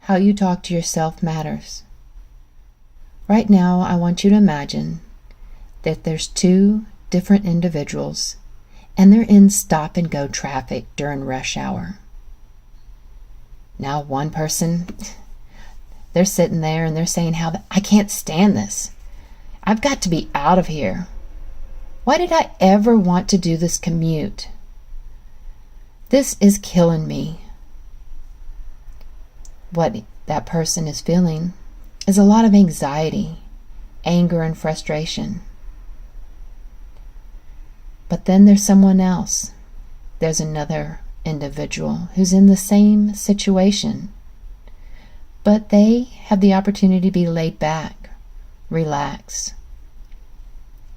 how you talk to yourself matters. Right now, I want you to imagine that there's two different individuals and they're in stop-and-go traffic during rush hour. Now, one person, they're sitting there and they're saying I can't stand this. I've got to be out of here. Why did I ever want to do this commute? This is killing me. What that person is feeling is a lot of anxiety, anger, and frustration. But then there's someone else. There's another individual who's in the same situation, but they have the opportunity to be laid back, relax,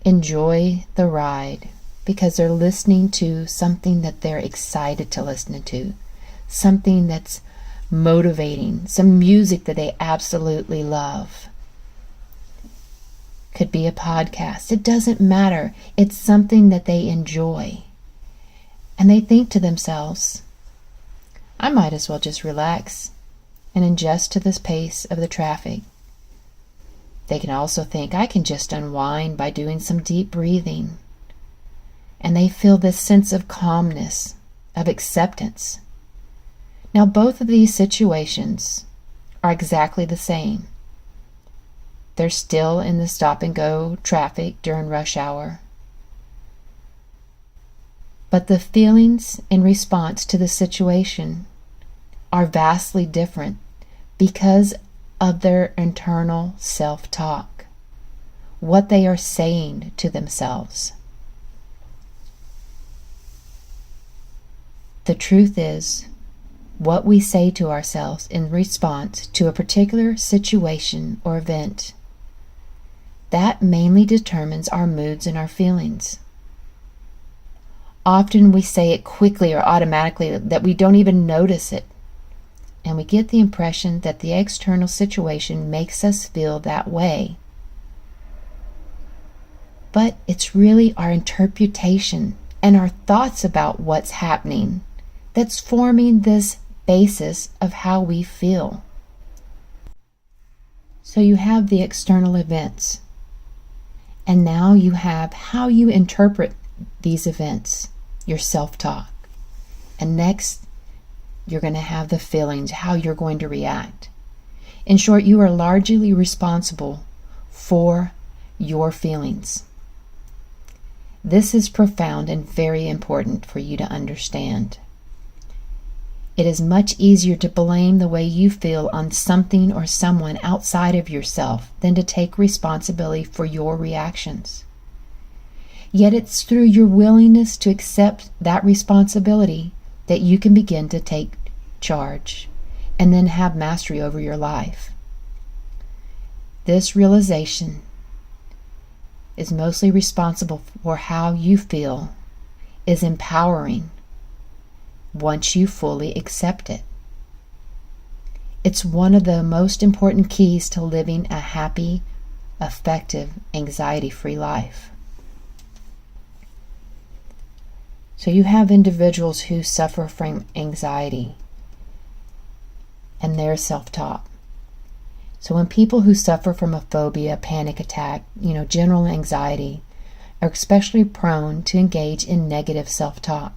enjoy the ride because they're listening to something that they're excited to listen to, something that's motivating, some music that they absolutely love. Could be a podcast. It doesn't matter. It's something that they enjoy. And they think to themselves, I might as well just relax and adjust to this pace of the traffic. They can also think, I can just unwind by doing some deep breathing. And they feel this sense of calmness, of acceptance. Now, both of these situations are exactly the same. They're still in the stop-and-go traffic during rush hour. But the feelings in response to the situation are vastly different because of their internal self-talk, what they are saying to themselves. The truth is, what we say to ourselves in response to a particular situation or event, that mainly determines our moods and our feelings. Often we say it quickly or automatically that we don't even notice it, and we get the impression that the external situation makes us feel that way. But it's really our interpretation and our thoughts about what's happening that's forming this basis of how we feel. So you have the external events, and now you have how you interpret these events, your self-talk. And next, you're going to have the feelings, how you're going to react. In short, you are largely responsible for your feelings. This is profound and very important for you to understand. It is much easier to blame the way you feel on something or someone outside of yourself than to take responsibility for your reactions. Yet it's through your willingness to accept that responsibility that you can begin to take charge and then have mastery over your life. This realization is mostly responsible for how you feel, is empowering once you fully accept it. It's one of the most important keys to living a happy, effective, anxiety-free life. So you have individuals who suffer from anxiety and their self-talk. So when people who suffer from a phobia, panic attack, general anxiety, are especially prone to engage in negative self-talk.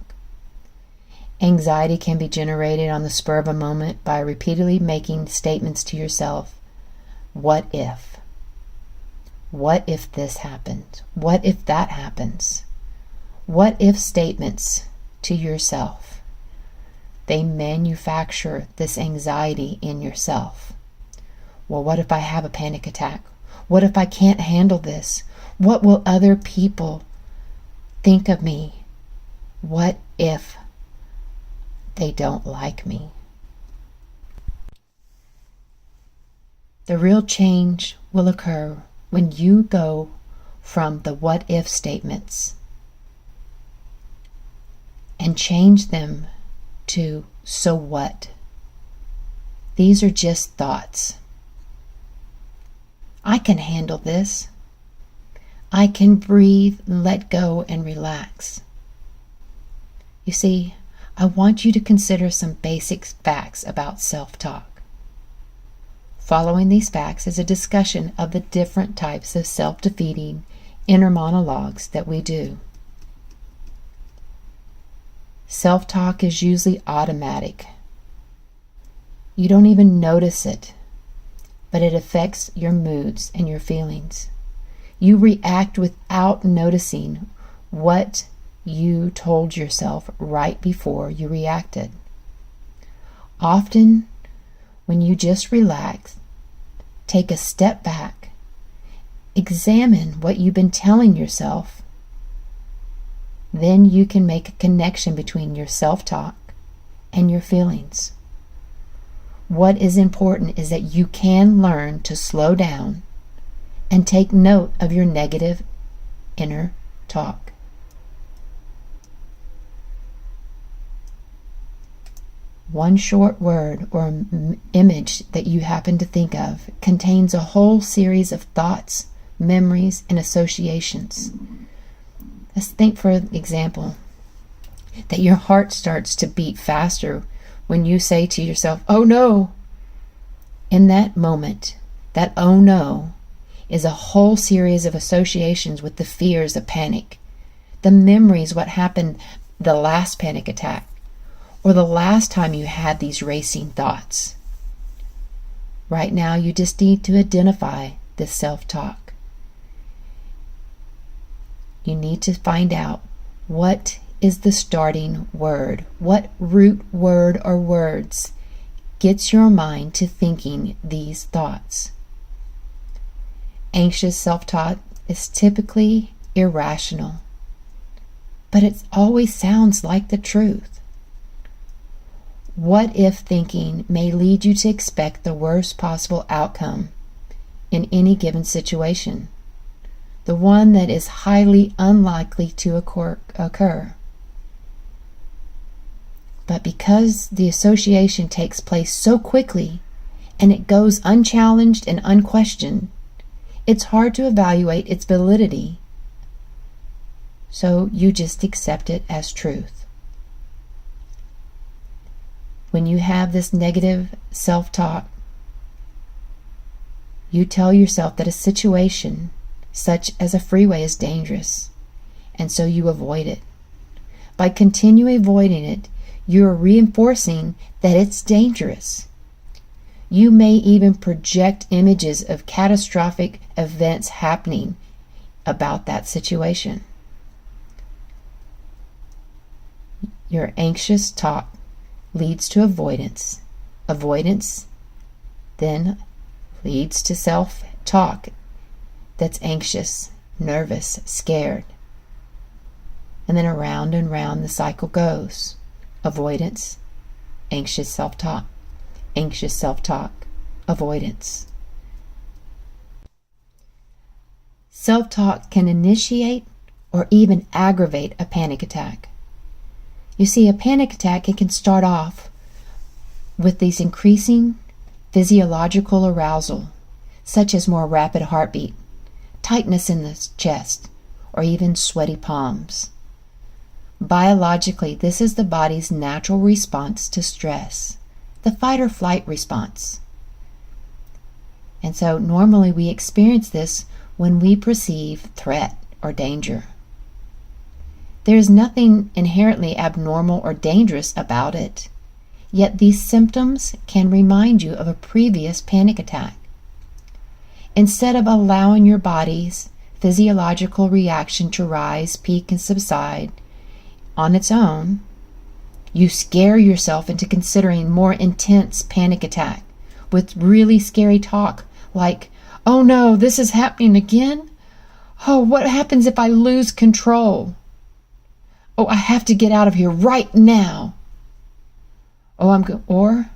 Anxiety can be generated on the spur of a moment by repeatedly making statements to yourself. What if? What if this happens? What if that happens? What if statements to yourself. They manufacture this anxiety in yourself. Well, what if I have a panic attack? What if I can't handle this? What will other people think of me? What if they don't like me? The real change will occur when you go from the what if statements and change them to so what. These are just thoughts. I can handle this. I can breathe, let go, and relax. You see, I want you to consider some basic facts about self-talk. Following these facts is a discussion of the different types of self-defeating inner monologues that we do. Self-talk is usually automatic. You don't even notice it, but it affects your moods and your feelings. You react without noticing what you told yourself right before you reacted. Often, when you just relax, take a step back, examine what you've been telling yourself, then you can make a connection between your self-talk and your feelings. What is important is that you can learn to slow down and take note of your negative inner talk. One short word or image that you happen to think of contains a whole series of thoughts, memories, and associations. Let's think, for example, that your heart starts to beat faster when you say to yourself, "Oh no!" In that moment, that "oh no" is a whole series of associations with the fears of panic, the memories, what happened the last panic attack, or the last time you had these racing thoughts. Right now, you just need to identify this self-talk. You need to find out what is the starting word, what root word or words gets your mind to thinking these thoughts. Anxious self-talk is typically irrational, but it always sounds like the truth. What if thinking may lead you to expect the worst possible outcome in any given situation, the one that is highly unlikely to occur. But because the association takes place so quickly and it goes unchallenged and unquestioned, it's hard to evaluate its validity. So you just accept it as truth. When you have this negative self-talk, you tell yourself that a situation such as a freeway is dangerous, and so you avoid it. By continually avoiding it, you are reinforcing that it's dangerous. You may even project images of catastrophic events happening about that situation. Your anxious talk leads to avoidance. Avoidance then leads to self-talk that's anxious, nervous, scared. And then around and round the cycle goes. Avoidance, anxious self-talk, avoidance. Self-talk can initiate or even aggravate a panic attack. You see, a panic attack, it can start off with these increasing physiological arousal, such as more rapid heartbeat, tightness in the chest, or even sweaty palms. Biologically, this is the body's natural response to stress, the fight or flight response. And so normally we experience this when we perceive threat or danger. There is nothing inherently abnormal or dangerous about it, yet these symptoms can remind you of a previous panic attack. Instead of allowing your body's physiological reaction to rise, peak, and subside on its own, you scare yourself into considering more intense panic attack with really scary talk like, "Oh no, this is happening again? Oh, what happens if I lose control? Oh, I have to get out of here right now. Oh, I'm going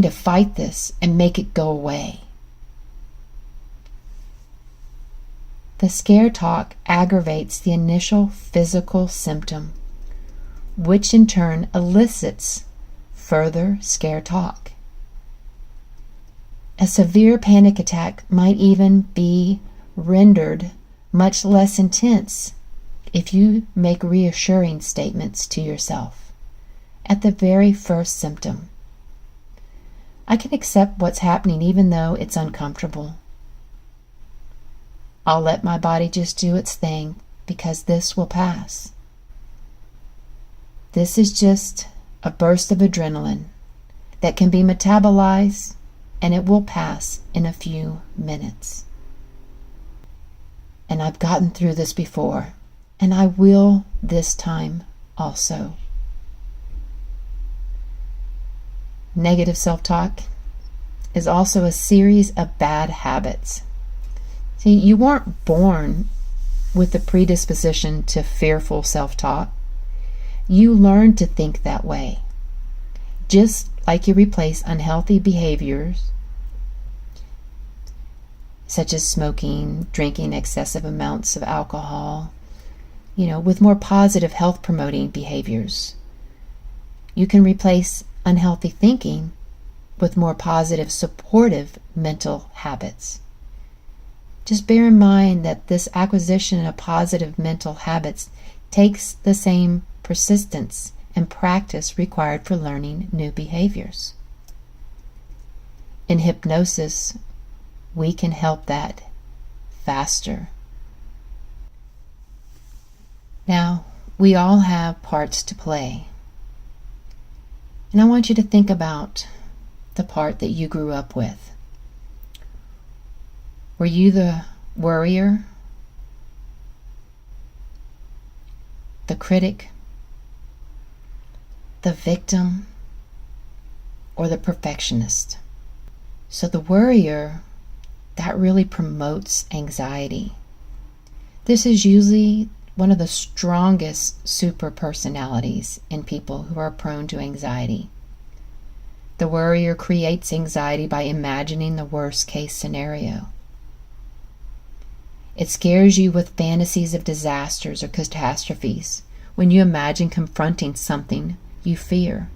to fight this and make it go away." The scare talk aggravates the initial physical symptom, which in turn elicits further scare talk. A severe panic attack might even be rendered much less intense if you make reassuring statements to yourself at the very first symptom. I can accept what's happening even though it's uncomfortable. I'll let my body just do its thing because this will pass. This is just a burst of adrenaline that can be metabolized, and it will pass in a few minutes. And I've gotten through this before, and I will this time also. Negative self-talk is also a series of bad habits. See, you weren't born with the predisposition to fearful self-talk. You learned to think that way. Just like you replace unhealthy behaviors, such as smoking, drinking excessive amounts of alcohol, with more positive health-promoting behaviors. You can replace unhealthy thinking with more positive, supportive mental habits. Just bear in mind that this acquisition of positive mental habits takes the same persistence and practice required for learning new behaviors. In hypnosis, we can help that faster. Now, we all have parts to play. And I want you to think about the part that you grew up with. Were you the worrier, the critic, the victim, or the perfectionist? So the worrier, that really promotes anxiety. This is usually one of the strongest super personalities in people who are prone to anxiety. The worrier creates anxiety by imagining the worst case scenario. It scares you with fantasies of disasters or catastrophes when you imagine confronting something you fear.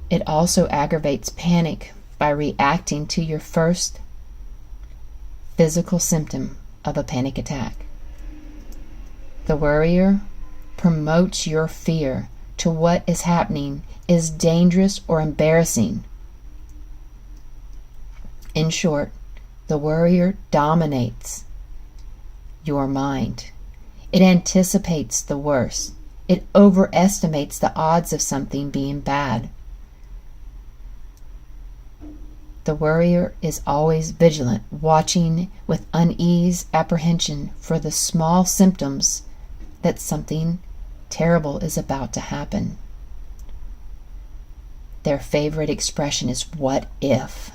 It also aggravates panic by reacting to your first physical symptom of a panic attack. The worrier promotes your fear to what is happening is dangerous or embarrassing. In short, the worrier dominates your mind. It anticipates the worst. It overestimates the odds of something being bad. The worrier is always vigilant, watching with unease, apprehension for the small symptoms that something terrible is about to happen. Their favorite expression is, "What if?"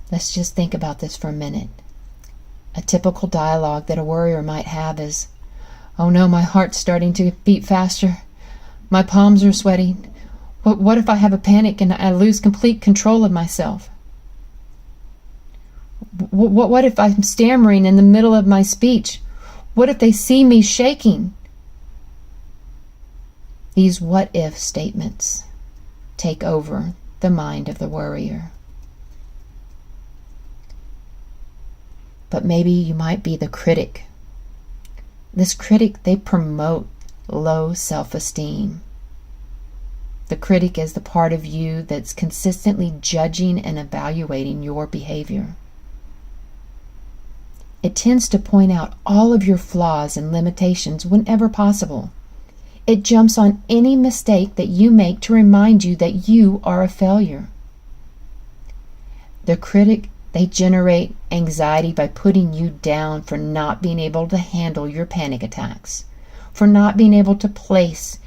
Let's just think about this for a minute. A typical dialogue that a worrier might have is, "Oh no, my heart's starting to beat faster. My palms are sweating. What if I have a panic and I lose complete control of myself? What if I'm stammering in the middle of my speech? What if they see me shaking?" These what-if statements take over the mind of the worrier. But maybe you might be the critic. This critic, they promote low self-esteem. The critic is the part of you that's consistently judging and evaluating your behavior. It tends to point out all of your flaws and limitations whenever possible. It jumps on any mistake that you make to remind you that you are a failure. The critic, they generate anxiety by putting you down for not being able to handle your panic attacks, for not being able to place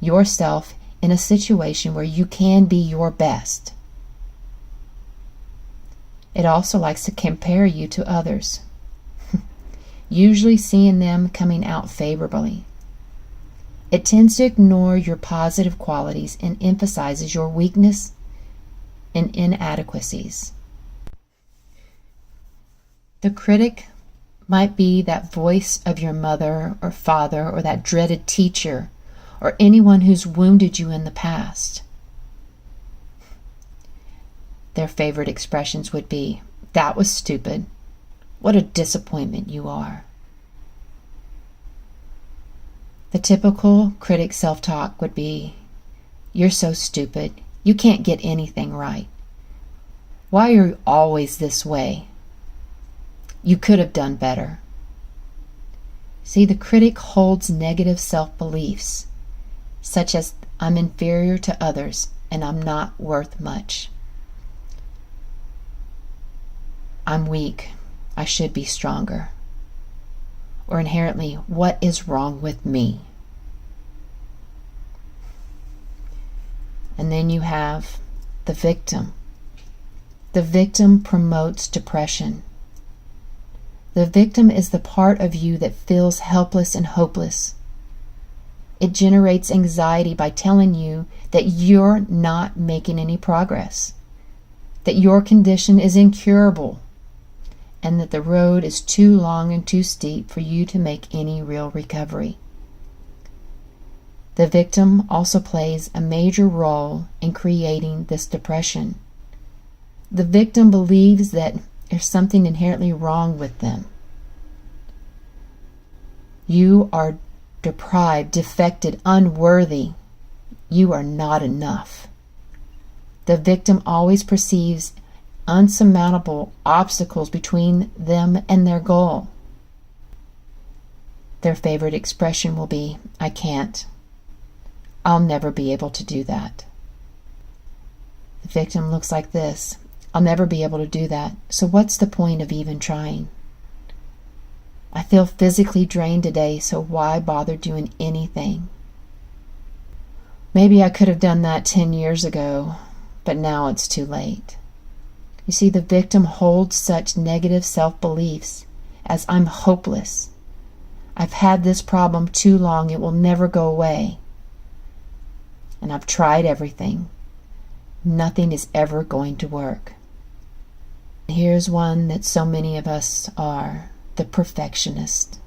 yourself in a situation where you can be your best. It also likes to compare you to others, usually seeing them coming out favorably. It tends to ignore your positive qualities and emphasizes your weakness and inadequacies. The critic might be that voice of your mother or father or that dreaded teacher or anyone who's wounded you in the past. Their favorite expressions would be, "That was stupid. What a disappointment you are." The typical critic self-talk would be, "You're so stupid. You can't get anything right. Why are you always this way? You could have done better." See, the critic holds negative self-beliefs, such as I'm inferior to others and I'm not worth much. I'm weak. I should be stronger. Or inherently, what is wrong with me? And then you have the victim. The victim promotes depression. The victim is the part of you that feels helpless and hopeless. It generates anxiety by telling you that you're not making any progress, that your condition is incurable, and that the road is too long and too steep for you to make any real recovery. The victim also plays a major role in creating this depression. The victim believes that there's something inherently wrong with them. You are deprived, defected, unworthy. You are not enough. The victim always perceives unsurmountable obstacles between them and their goal. Their favorite expression will be, "I can't. I'll never be able to do that." The victim looks like this, "I'll never be able to do that, so what's the point of even trying? I feel physically drained today, so why bother doing anything? Maybe I could have done that 10 years ago, but now it's too late." You see, the victim holds such negative self-beliefs as, "I'm hopeless. I've had this problem too long, it will never go away. And I've tried everything. Nothing is ever going to work." Here's one that so many of us are, the perfectionist.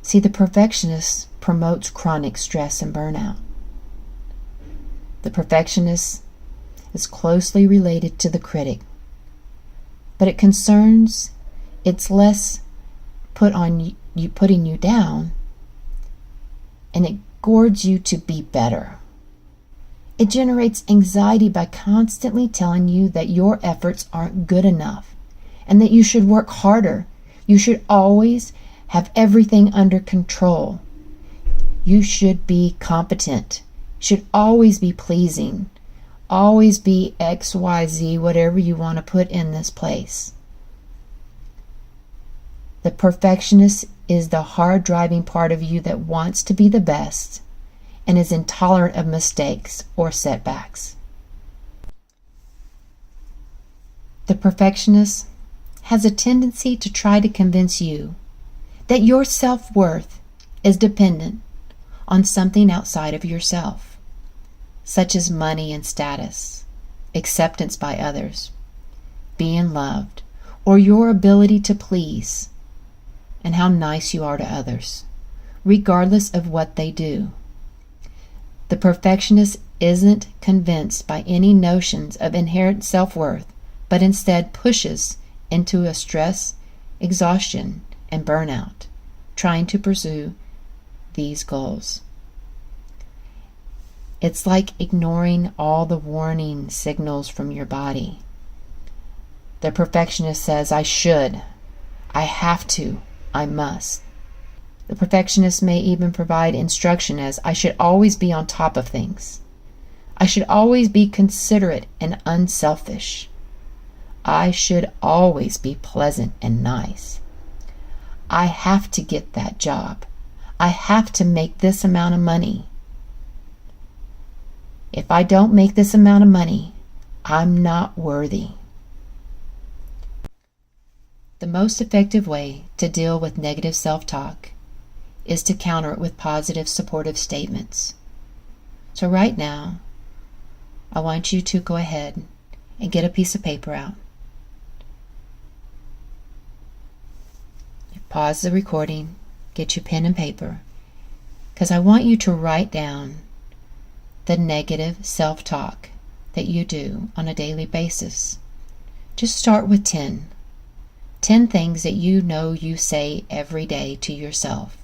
See, the perfectionist promotes chronic stress and burnout. The perfectionist is closely related to the critic, but it's less putting you down, and it goads you to be better. It generates anxiety by constantly telling you that your efforts aren't good enough and that you should work harder. You should always have everything under control. You should be competent, should always be pleasing, always be XYZ, whatever you want to put in this place. The perfectionist is the hard-driving part of you that wants to be the best and is intolerant of mistakes or setbacks. The perfectionist has a tendency to try to convince you that your self-worth is dependent on something outside of yourself, such as money and status, acceptance by others, being loved, or your ability to please, and how nice you are to others, regardless of what they do. The perfectionist isn't convinced by any notions of inherent self-worth, but instead pushes into a stress, exhaustion, and burnout, trying to pursue these goals. It's like ignoring all the warning signals from your body. The perfectionist says, "I should, I have to, I must." The perfectionist may even provide instruction as, "I should always be on top of things. I should always be considerate and unselfish. I should always be pleasant and nice. I have to get that job. I have to make this amount of money. If I don't make this amount of money, I'm not worthy." The most effective way to deal with negative self-talk is to counter it with positive, supportive statements. So right now, I want you to go ahead and get a piece of paper out. Pause the recording, get your pen and paper, because I want you to write down the negative self-talk that you do on a daily basis. Just start with 10. 10 things that you know you say every day to yourself.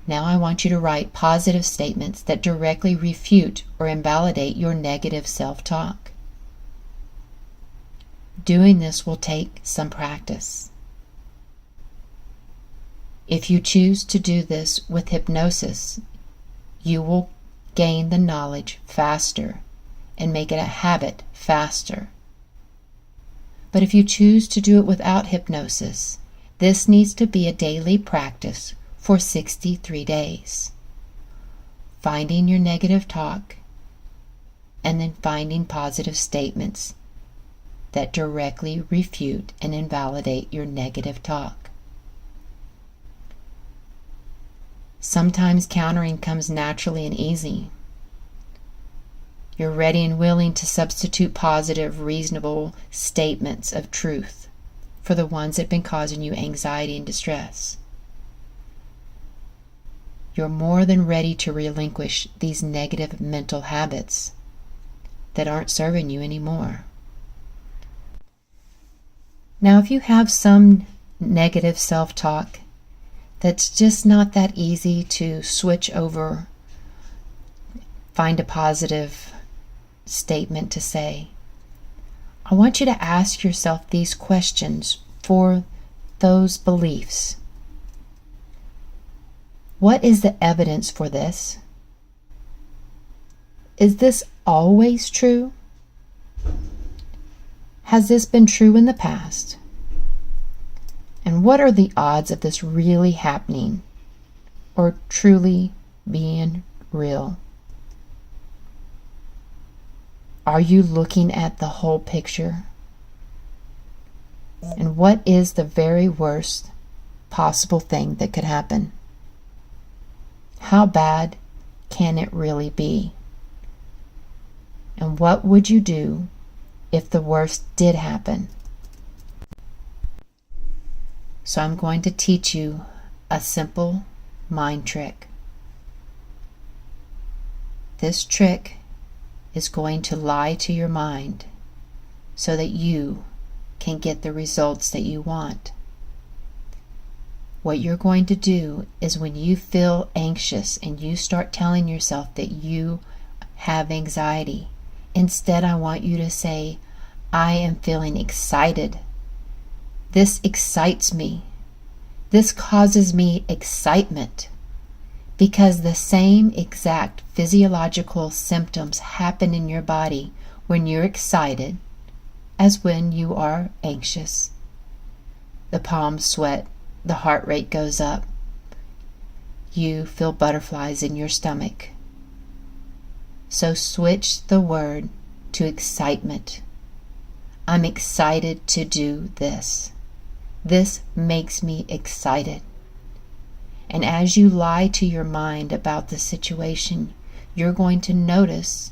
Now I want you to write positive statements that directly refute or invalidate your negative self-talk. Doing this will take some practice. If you choose to do this with hypnosis, you will gain the knowledge faster and make it a habit faster. But if you choose to do it without hypnosis, this needs to be a daily practice for 63 days. Finding your negative talk and then finding positive statements that directly refute and invalidate your negative talk. Sometimes countering comes naturally and easy. You're ready and willing to substitute positive, reasonable statements of truth for the ones that have been causing you anxiety and distress. You're more than ready to relinquish these negative mental habits that aren't serving you anymore. Now, if you have some negative self-talk that's just not that easy to switch over, find a positive statement to say, I want you to ask yourself these questions for those beliefs. What is the evidence for this? Is this always true? Has this been true in the past? And what are the odds of this really happening or truly being real? Are you looking at the whole picture? And what is the very worst possible thing that could happen? How bad can it really be? And what would you do if the worst did happen? So I'm going to teach you a simple mind trick. This trick is going to lie to your mind so that you can get the results that you want. What you're going to do is when you feel anxious and you start telling yourself that you have anxiety, instead I want you to say, I am feeling excited. This excites me. This causes me excitement because the same exact physiological symptoms happen in your body when you're excited as when you are anxious. The palms sweat, the heart rate goes up. You feel butterflies in your stomach. So switch the word to excitement. I'm excited to do this. This makes me excited. And as you lie to your mind about the situation, you're going to notice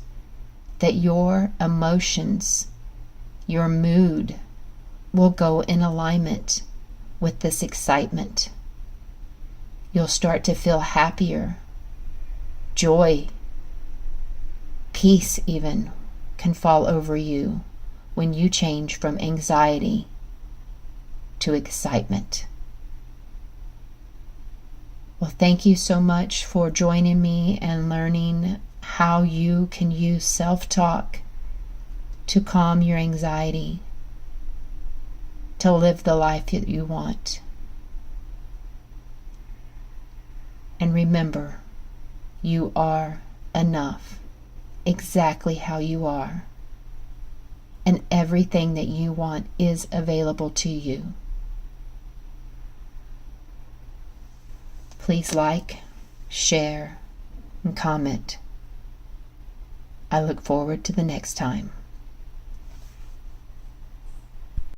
that your emotions, your mood, will go in alignment with this excitement. You'll start to feel happier. Joy, peace even, can fall over you when you change from anxiety to excitement. Well, thank you so much for joining me and learning how you can use self-talk to calm your anxiety, to live the life that you want. And remember, you are enough, exactly how you are, and everything that you want is available to you. Please like, share, and comment. I look forward to the next time.